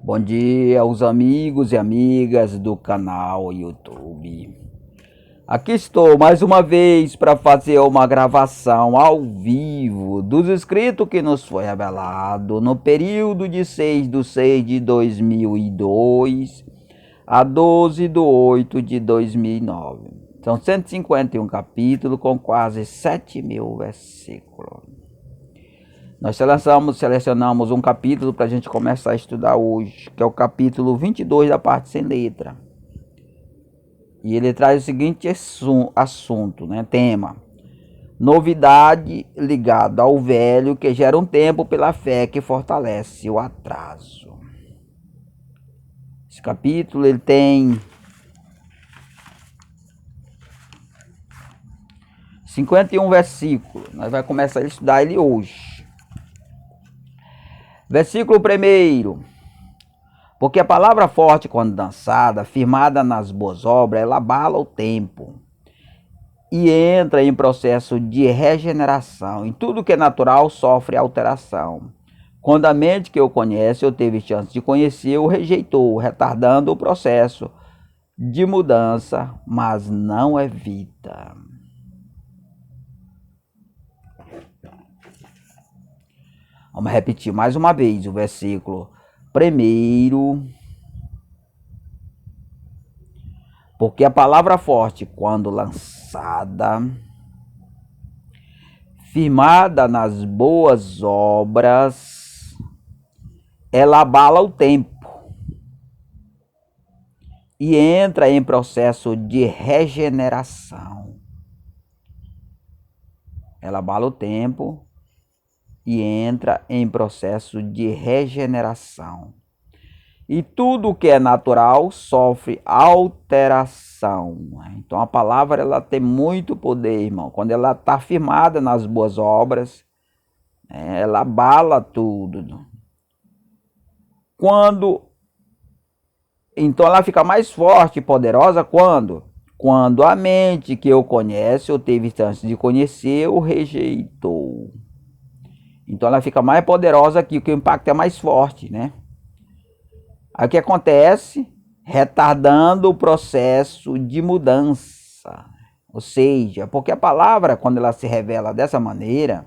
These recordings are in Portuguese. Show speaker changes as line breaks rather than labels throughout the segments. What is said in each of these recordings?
Bom dia aos amigos e amigas do canal YouTube. Aqui estou mais uma vez para fazer uma gravação ao vivo dos escritos que nos foi revelado no período de 6/6 de 2002 a 12/8 de 2009. São 151 capítulos com quase 7.000 versículos. Nós selecionamos um capítulo para a gente começar a estudar hoje, que é o capítulo 22 da parte sem letra. E ele traz o seguinte assunto, tema: novidade ligada ao velho que gera um tempo pela fé que fortalece o atraso. Esse capítulo ele tem 51 versículos. Nós vamos começar a estudar ele hoje. Versículo 1. Porque a palavra forte, quando dançada, firmada nas boas obras, ela abala o tempo e entra em processo de regeneração. Em tudo que é natural sofre alteração. Quando a mente que o conhece ou teve chance de conhecer o rejeitou, retardando o processo de mudança, mas não evita. Vamos repetir mais uma vez o versículo 1. Porque a palavra forte, quando lançada, firmada nas boas obras, ela abala o tempo e entra em processo de regeneração. Ela abala o tempo e entra em processo de regeneração. E tudo que é natural sofre alteração. Então a palavra ela tem muito poder, irmão. Quando ela está firmada nas boas obras, ela abala tudo. Então ela fica mais forte e poderosa quando a mente que o conhece ou teve chance de conhecer o rejeitou. Então ela fica mais poderosa aqui, que o impacto é mais forte, Aí o que acontece? Retardando o processo de mudança. Ou seja, porque a palavra, quando ela se revela dessa maneira,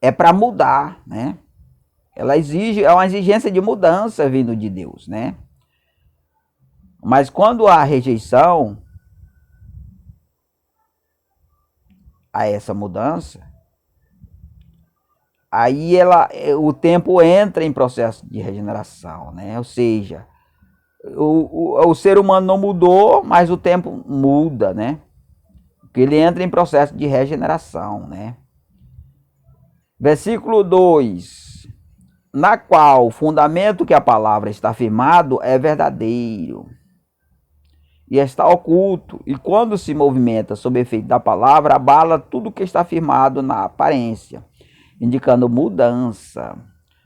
é para mudar, Ela é uma exigência de mudança vindo de Deus, Mas quando há rejeição a essa mudança, aí o tempo entra em processo de regeneração, Ou seja, o ser humano não mudou, mas o tempo muda, Porque ele entra em processo de regeneração, Versículo 2. Na qual o fundamento que a palavra está firmado é verdadeiro e está oculto, e quando se movimenta sob efeito da palavra, abala tudo que está firmado na aparência, indicando mudança,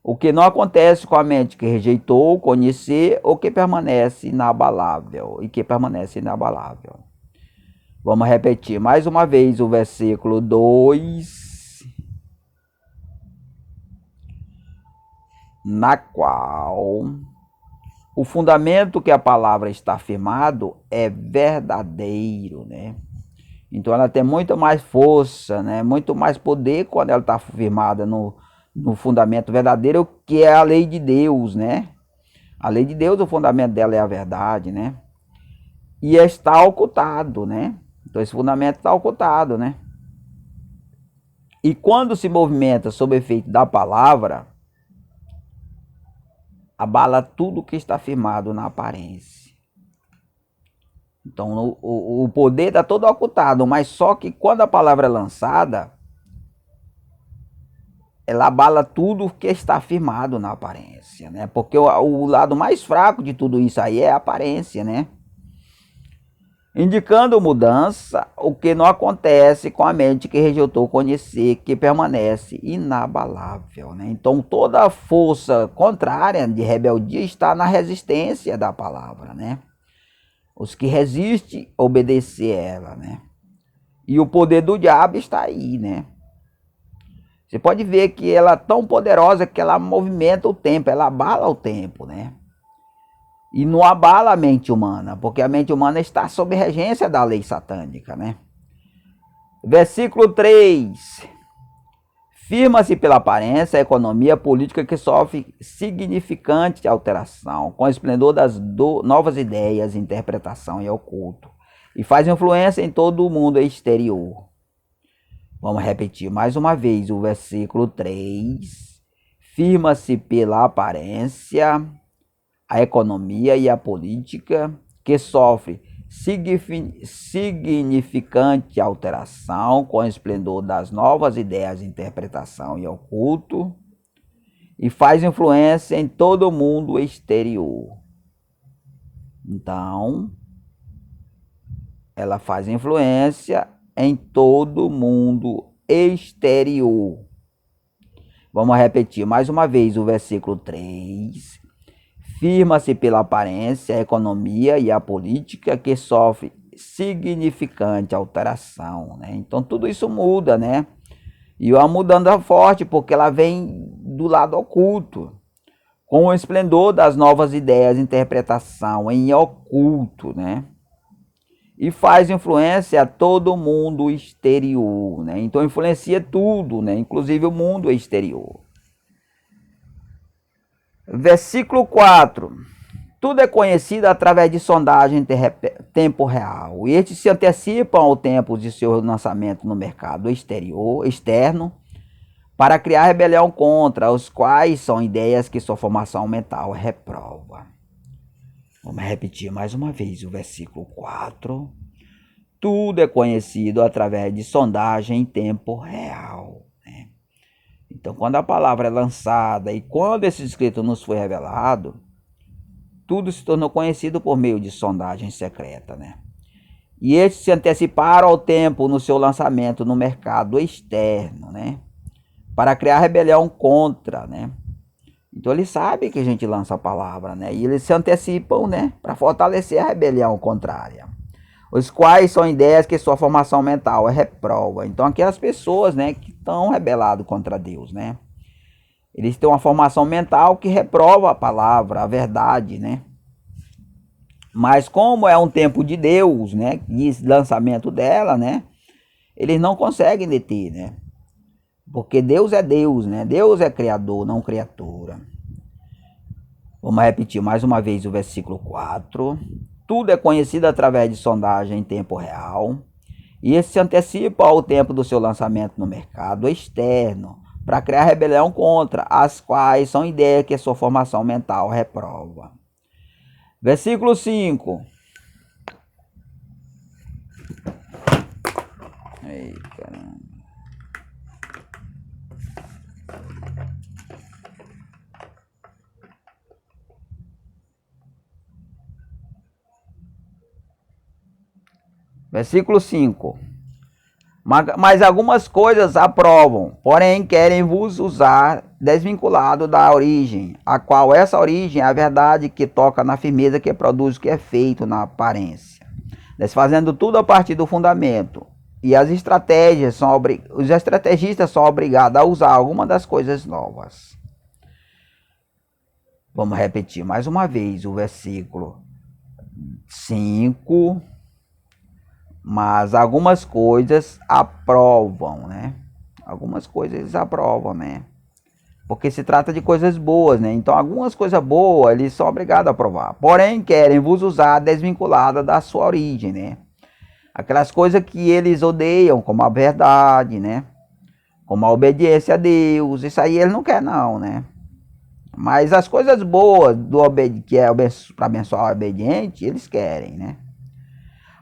o que não acontece com a mente que rejeitou conhecer ou que permanece inabalável e que permanece inabalável. Vamos repetir mais uma vez o versículo 2. Na qual o fundamento que a palavra está firmado é verdadeiro, Então ela tem muito mais força, muito mais poder quando ela está firmada no fundamento verdadeiro, que é a lei de Deus, A lei de Deus, o fundamento dela é a verdade, E está ocultado, Então esse fundamento está ocultado, E quando se movimenta sob efeito da palavra, abala tudo que está firmado na aparência. Então o poder está todo ocultado, mas só que quando a palavra é lançada, ela abala tudo que está firmado na aparência, Porque o lado mais fraco de tudo isso aí é a aparência, Indicando mudança, o que não acontece com a mente que rejeitou conhecer, que permanece inabalável, Então toda a força contrária de rebeldia está na resistência da palavra, Os que resistem obedecer ela, E o poder do diabo está aí, Você pode ver que ela é tão poderosa que ela movimenta o tempo, ela abala o tempo, né? E não abala a mente humana, porque a mente humana está sob regência da lei satânica, né? Versículo 3. Firma-se pela aparência a economia política que sofre significante alteração, com o esplendor das novas ideias, interpretação e oculto, e faz influência em todo o mundo exterior. Vamos repetir mais uma vez o versículo 3. Firma-se pela aparência a economia e a política que sofre significante alteração com o esplendor das novas ideias, interpretação e oculto, e faz influência em todo o mundo exterior. Então, ela faz influência em todo o mundo exterior. Vamos repetir mais uma vez o versículo 3. Firma-se pela aparência a economia e a política que sofre significante alteração, né? Então tudo isso muda, né? E uma mudança forte, porque ela vem do lado oculto, com o esplendor das novas ideias, interpretação em oculto, né? E faz influência a todo o mundo exterior, né? Então influencia tudo, né? Inclusive o mundo exterior. Versículo 4. Tudo é conhecido através de sondagem em tempo real. E estes se antecipam ao tempo de seu lançamento no mercado externo, para criar rebelião contra, os quais são ideias que sua formação mental reprova. Vamos repetir mais uma vez o versículo 4. Tudo é conhecido através de sondagem em tempo real. Né? Então, quando a palavra é lançada e quando esse escrito nos foi revelado, tudo se tornou conhecido por meio de sondagem secreta. Né? E estes se anteciparam ao tempo no seu lançamento no mercado externo, né? Para criar rebelião contra, né? Então eles sabem que a gente lança a palavra, né? E eles se antecipam, né? Para fortalecer a rebelião contrária. Os quais são ideias que sua formação mental é reprova. Então aquelas pessoas, né? Que estão rebeladas contra Deus, né? Eles têm uma formação mental que reprova a palavra, a verdade, né? Mas como é um tempo de Deus, né? E lançamento dela, né? Eles não conseguem deter, né? Porque Deus é Deus, né? Deus é criador, não criatura. Vamos repetir mais uma vez o versículo 4. Tudo é conhecido através de sondagem em tempo real. E esse se antecipa ao tempo do seu lançamento no mercado externo, para criar rebelião contra, as quais são ideias que sua formação mental reprova. Versículo 5. Ei, caramba. Versículo 5. Mas algumas coisas aprovam, porém querem vos usar desvinculado da origem, a qual essa origem é a verdade que toca na firmeza que produz o que é feito na aparência, desfazendo tudo a partir do fundamento. E os estrategistas são obrigados a usar alguma das coisas novas. Vamos repetir mais uma vez o versículo 5. Mas algumas coisas aprovam, né? Algumas coisas eles aprovam, né? Porque se trata de coisas boas, né? Então algumas coisas boas eles são obrigados a aprovar. Porém querem vos usar desvinculada da sua origem, né? Aquelas coisas que eles odeiam, como a verdade, né? Como a obediência a Deus. Isso aí eles não querem não, né? Mas as coisas boas que é para abençoar o obediente, eles querem, né?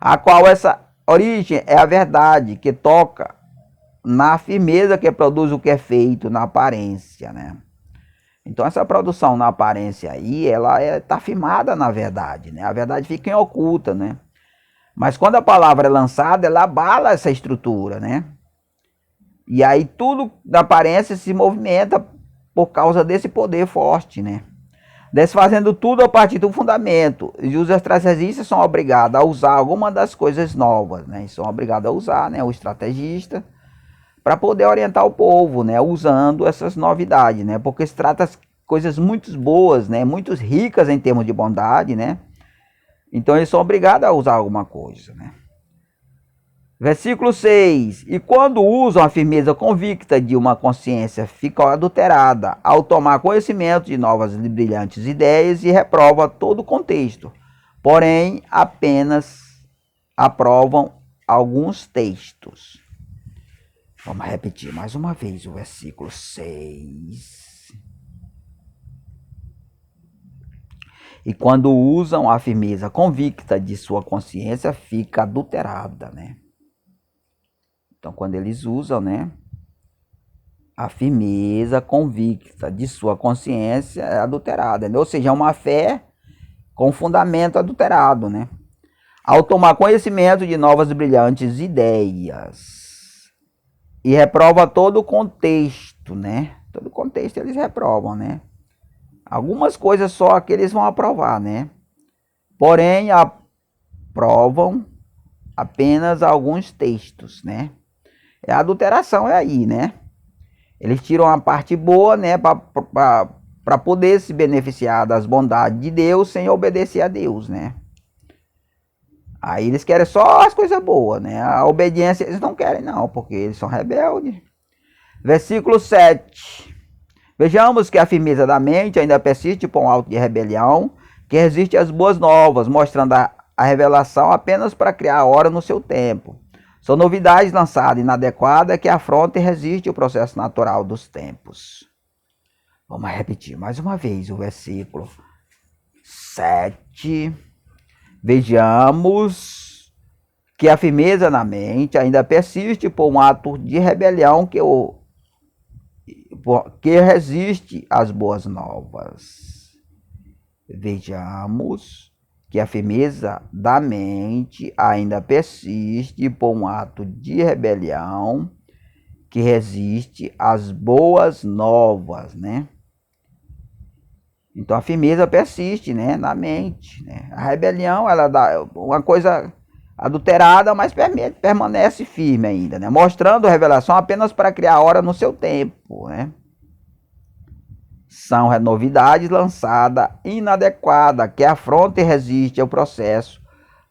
A qual essa origem é a verdade que toca na firmeza que produz o que é feito na aparência, né? Então essa produção na aparência aí, ela está firmada na verdade, né? A verdade fica em oculta, né? Mas quando a palavra é lançada, ela abala essa estrutura, né? E aí tudo na aparência se movimenta por causa desse poder forte, né? Desfazendo tudo a partir do fundamento. E os estrategistas são obrigados a usar alguma das coisas novas, né? E são obrigados a usar, né? O estrategista, para poder orientar o povo, né, usando essas novidades, né, porque se trata de coisas muito boas, né, muito ricas em termos de bondade, né, então eles são obrigados a usar alguma coisa, né. Versículo 6. E quando usam a firmeza convicta de uma consciência, fica adulterada ao tomar conhecimento de novas e brilhantes ideias e reprova todo o contexto. Porém, apenas aprovam alguns textos. Vamos repetir mais uma vez o versículo 6. E quando usam a firmeza convicta de sua consciência, fica adulterada, né? Então, quando eles usam, né, a firmeza convicta de sua consciência é adulterada, né? Ou seja, é uma fé com fundamento adulterado, né? Ao tomar conhecimento de novas e brilhantes ideias e reprova todo o contexto, né? Todo o contexto eles reprovam, né? Algumas coisas só que eles vão aprovar, né? Porém, aprovam apenas alguns textos, né? A adulteração é aí, né? Eles tiram a parte boa, né? Para poder se beneficiar das bondades de Deus sem obedecer a Deus, né? Aí eles querem só as coisas boas, né? A obediência eles não querem não, porque eles são rebeldes. Versículo 7. Vejamos que a firmeza da mente ainda persiste por um alto de rebelião, que resiste às boas novas, mostrando a revelação apenas para criar a hora no seu tempo. São novidades lançadas inadequadas que afrontam e resistem ao processo natural dos tempos. Vamos repetir mais uma vez o versículo 7. Vejamos que a firmeza na mente ainda persiste por um ato de rebelião que resiste às boas novas. Vejamos que a firmeza da mente ainda persiste por um ato de rebelião que resiste às boas novas, né? Então a firmeza persiste, né, na mente, né? A rebelião, ela dá uma coisa adulterada, mas permanece firme ainda, né? Mostrando a revelação apenas para criar a hora no seu tempo, né? São novidades lançadas inadequadas, que afrontam e resistem ao processo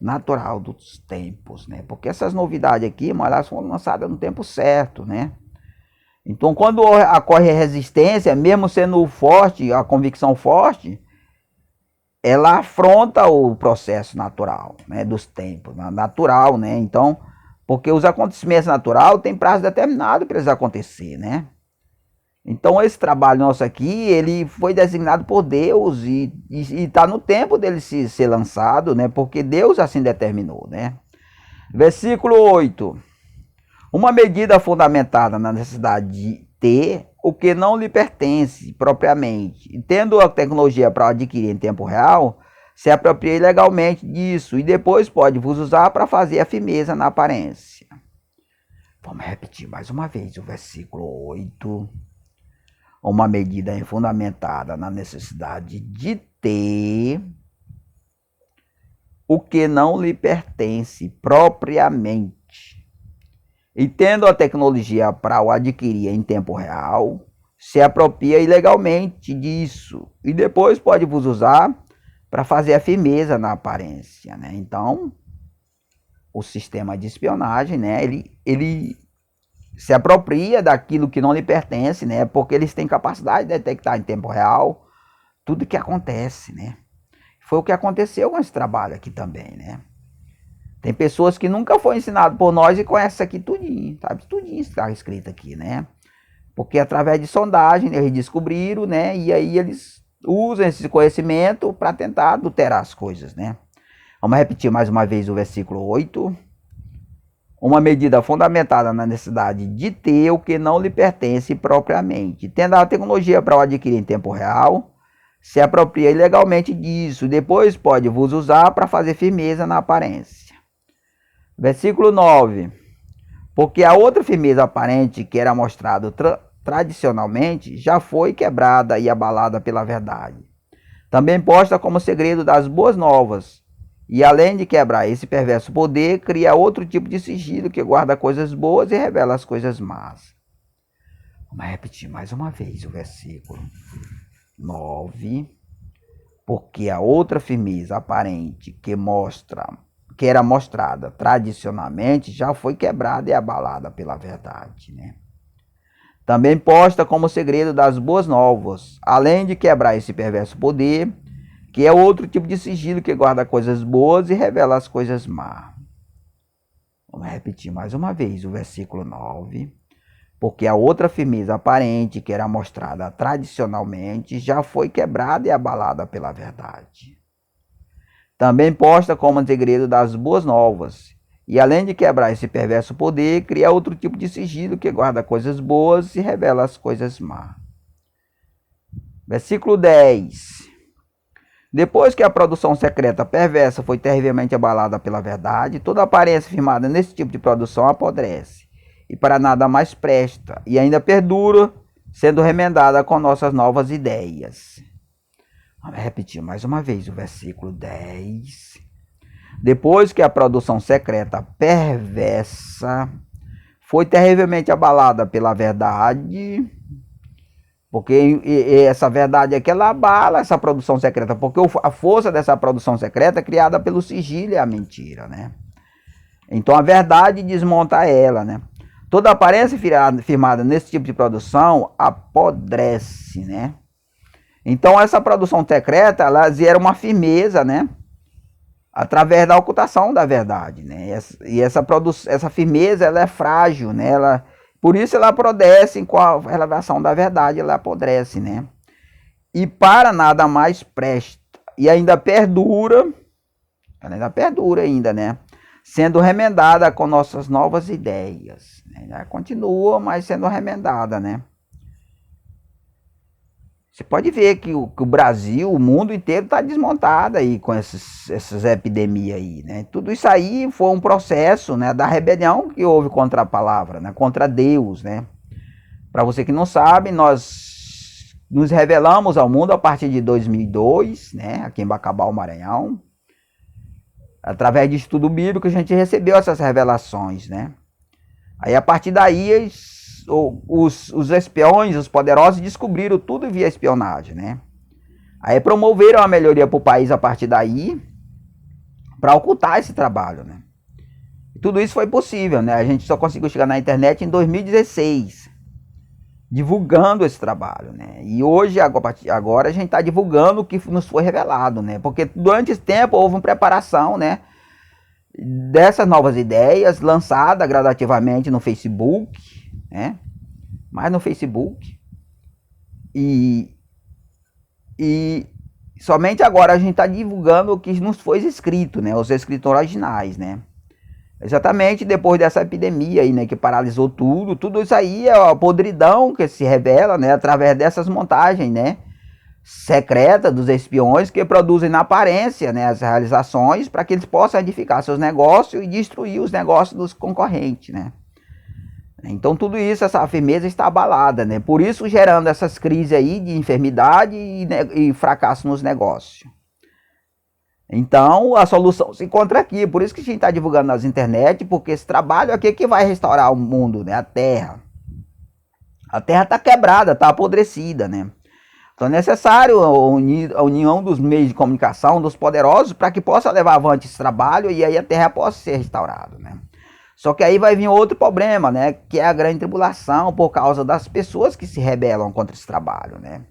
natural dos tempos, né? Porque essas novidades aqui, mas elas foram lançadas no tempo certo, né? Então, quando ocorre resistência, mesmo sendo forte, a convicção forte, ela afronta o processo natural, né, dos tempos, natural, né? Então, porque os acontecimentos naturais têm prazo determinado para eles acontecer, né? Então, esse trabalho nosso aqui, ele foi designado por Deus e está no tempo dele ser lançado, né? Porque Deus assim determinou, né? Versículo 8. Uma medida fundamentada na necessidade de ter o que não lhe pertence propriamente, e tendo a tecnologia para adquirir em tempo real, se apropria legalmente disso e depois pode vos usar para fazer a firmeza na aparência. Vamos repetir mais uma vez o versículo 8. Uma medida fundamentada na necessidade de ter o que não lhe pertence propriamente, e tendo a tecnologia para o adquirir em tempo real, se apropria ilegalmente disso e depois pode vos usar para fazer a firmeza na aparência, né? Então, o sistema de espionagem, né, ele se apropria daquilo que não lhe pertence, né? Porque eles têm capacidade de detectar em tempo real tudo que acontece, né? Foi o que aconteceu com esse trabalho aqui também, né? Tem pessoas que nunca foi ensinado por nós e conhecem isso aqui tudinho, sabe? Tudinho está escrito aqui, né? Porque através de sondagem eles descobriram, né? E aí eles usam esse conhecimento para tentar adulterar as coisas, né? Vamos repetir mais uma vez o versículo 8. Uma medida fundamentada na necessidade de ter o que não lhe pertence propriamente, tendo a tecnologia para o adquirir em tempo real, se apropria ilegalmente disso, depois pode vos usar para fazer firmeza na aparência. Versículo 9. Porque a outra firmeza aparente que era mostrado tradicionalmente já foi quebrada e abalada pela verdade, também posta como segredo das boas novas, E além de quebrar esse perverso poder, cria outro tipo de sigilo que guarda coisas boas e revela as coisas más. Vamos repetir mais uma vez o versículo 9. Porque a outra firmeza aparente que era mostrada tradicionalmente já foi quebrada e abalada pela verdade, né? Também posta como segredo das boas novas, além de quebrar esse perverso poder, que é outro tipo de sigilo que guarda coisas boas e revela as coisas más. Vamos repetir mais uma vez o versículo 9. Porque a outra firmeza aparente, que era mostrada tradicionalmente, já foi quebrada e abalada pela verdade. Também posta como segredo das boas novas, e além de quebrar esse perverso poder, cria outro tipo de sigilo que guarda coisas boas e revela as coisas más. Versículo 10. Depois que a produção secreta perversa foi terrivelmente abalada pela verdade, toda aparência firmada nesse tipo de produção apodrece, e para nada mais presta, e ainda perdura, sendo remendada com nossas novas ideias. Vamos repetir mais uma vez o versículo 10. Depois que a produção secreta perversa foi terrivelmente abalada pela verdade, porque essa verdade é que ela abala essa produção secreta, porque a força dessa produção secreta é criada pelo sigilo e a mentira, né? Então a verdade desmonta ela, né? Toda aparência firmada nesse tipo de produção apodrece, né? Então essa produção secreta, ela gera uma firmeza, né? Através da ocultação da verdade, né? E essa firmeza, ela é frágil, né? Por isso ela apodrece com a revelação da verdade, ela apodrece, né? E para nada mais presta. E ainda perdura, né? Sendo remendada com nossas novas ideias. Né? Continua, mas sendo remendada, né? Você pode ver que o Brasil, o mundo inteiro está desmontado aí com essas epidemias aí, né? Tudo isso aí foi um processo, né, da rebelião que houve contra a palavra, né, contra Deus, né? Para você que não sabe, nós nos revelamos ao mundo a partir de 2002, né, aqui em Bacabal, Maranhão. Através de estudo bíblico a gente recebeu essas revelações, né? Aí a partir daí os espiões, os poderosos descobriram tudo via espionagem, né? Aí promoveram a melhoria para o país a partir daí, para ocultar esse trabalho, né? E tudo isso foi possível, né? A gente só conseguiu chegar na internet em 2016, divulgando esse trabalho, né? E hoje, agora a gente está divulgando o que nos foi revelado, né? Porque durante esse tempo houve uma preparação, né, dessas novas ideias, lançada gradativamente no Facebook, né? Mas no Facebook. E somente agora a gente está divulgando o que nos foi escrito, né? Os escritos originais, né? Exatamente depois dessa epidemia aí, né? Que paralisou tudo. Tudo isso aí é a podridão que se revela, né? Através dessas montagens, né, secretas dos espiões que produzem na aparência, né, as realizações para que eles possam edificar seus negócios e destruir os negócios dos concorrentes, né? Então tudo isso, essa firmeza está abalada, né? Por isso gerando essas crises aí de enfermidade e fracasso nos negócios. Então a solução se encontra aqui, por isso que a gente está divulgando nas internet, porque esse trabalho aqui é que vai restaurar o mundo, né? A Terra. A Terra está quebrada, está apodrecida, né? Então é necessário a união dos meios de comunicação, dos poderosos, para que possa levar avante esse trabalho e aí a Terra possa ser restaurada, né? Só que aí vai vir outro problema, né? Que é a grande tribulação por causa das pessoas que se rebelam contra esse trabalho, né?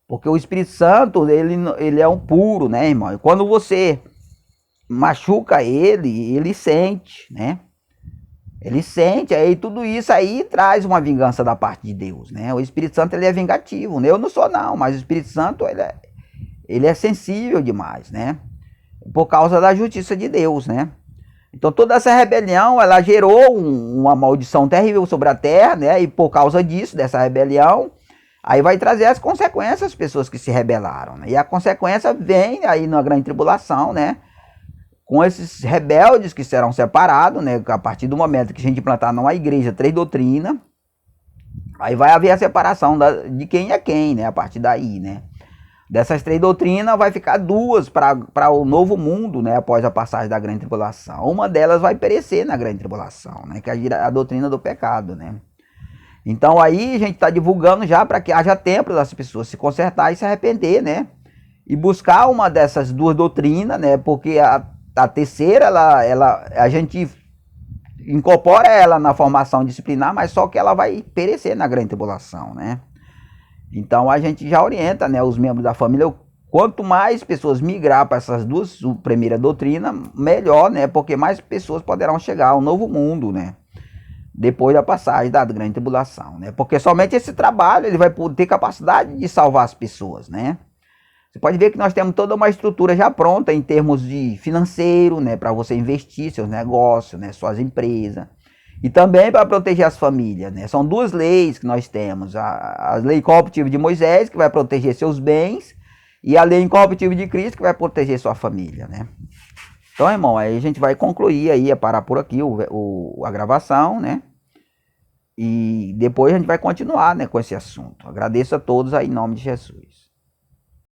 Porque o Espírito Santo, ele é um puro, né, irmão? E quando você machuca ele sente, né? Ele sente, aí tudo isso aí traz uma vingança da parte de Deus, né? O Espírito Santo, ele é vingativo, né? Eu não sou não, mas o Espírito Santo, ele é sensível demais, né? Por causa da justiça de Deus, né? Então toda essa rebelião, ela gerou uma maldição terrível sobre a terra, né? E por causa disso, dessa rebelião, aí vai trazer as consequências às pessoas que se rebelaram, né? E a consequência vem aí na grande tribulação, né? Com esses rebeldes que serão separados, né? A partir do momento que a gente implantar numa igreja 3 doutrinas, aí vai haver a separação de quem é quem, né? A partir daí, né? Dessas 3 doutrinas vai ficar 2 para o novo mundo, né, após a passagem da grande tribulação. Uma delas vai perecer na grande tribulação, né, que é a doutrina do pecado, né. Então aí a gente está divulgando já para que haja tempo das pessoas se consertar e se arrepender, né, e buscar uma dessas 2 doutrinas, né, porque a terceira, a gente incorpora ela na formação disciplinar, mas só que ela vai perecer na grande tribulação, né. Então a gente já orienta, né, os membros da família, quanto mais pessoas migrar para essas 2 primeiras doutrinas, melhor, né, porque mais pessoas poderão chegar ao novo mundo, né, depois da passagem da grande tribulação, né, porque somente esse trabalho ele vai ter capacidade de salvar as pessoas, né. Você pode ver que nós temos toda uma estrutura já pronta em termos de financeiro, né, para você investir seus negócios, né, suas empresas. E também para proteger as famílias, né? São 2 leis que nós temos. A lei incorruptível de Moisés, que vai proteger seus bens, e a lei incorruptível de Cristo, que vai proteger sua família, né? Então, irmão, aí a gente vai concluir aí, parar por aqui a gravação, né? E depois a gente vai continuar, né, com esse assunto. Agradeço a todos aí em nome de Jesus.